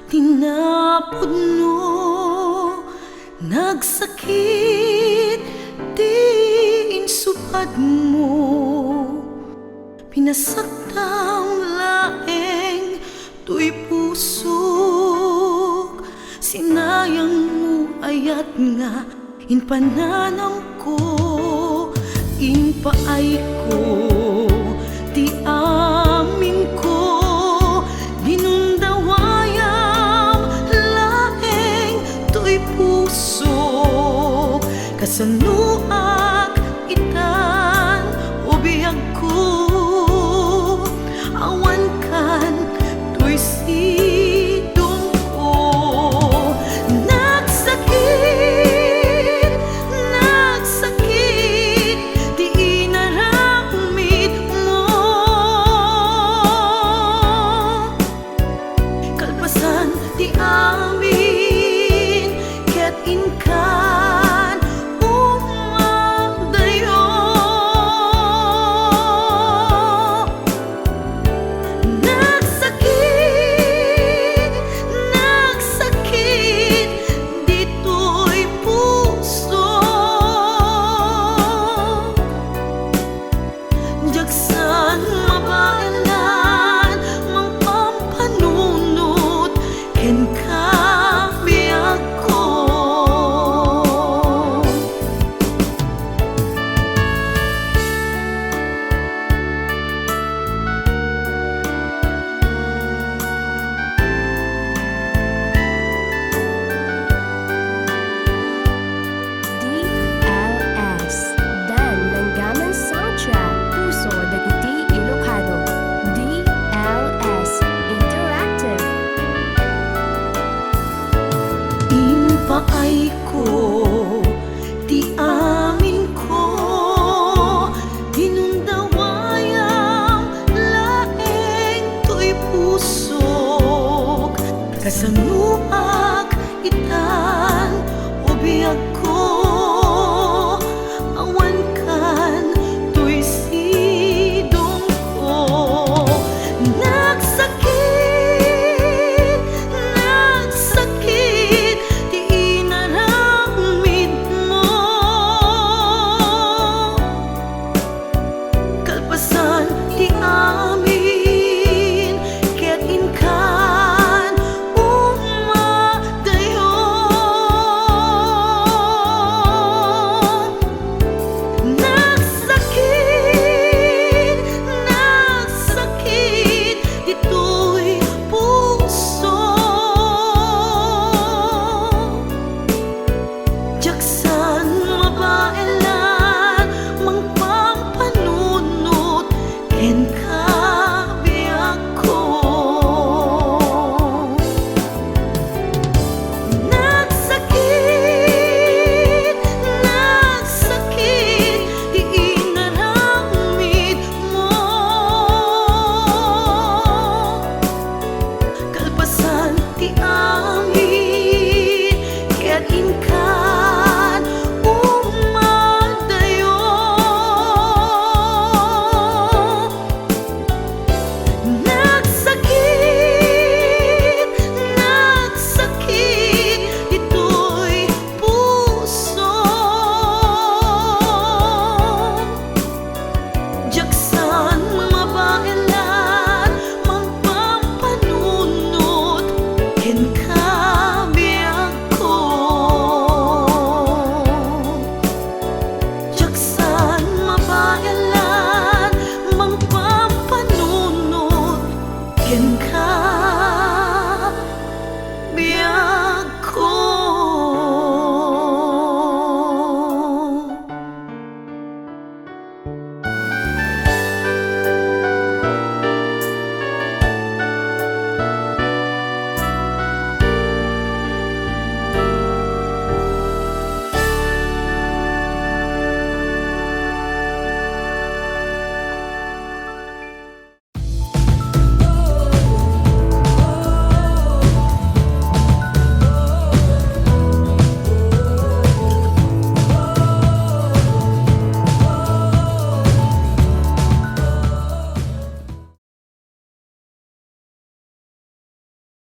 tinapudno, nagsakit di insupad mo, pinasaktang laeng tuy pusok, sinayang mo ayat nga in pananam ko, in paay ko, ti amin ko, ginundawayam laeng tuy pusok, kasanuak itan ubiyag ko, awan kan tuy sidong ko, nagsakit, nagsakit, di inaramid mo, kalpasan di amin, ket inkan umagdayo, nagsakit, nagsakit, dito'y puso, jagsan mabaalan, mang pampanunot, ken kabiyag ko. DLS Dan Langgaman Soundtrack Puso Dagiti Ilocano. DLS Interactive. In paay ko,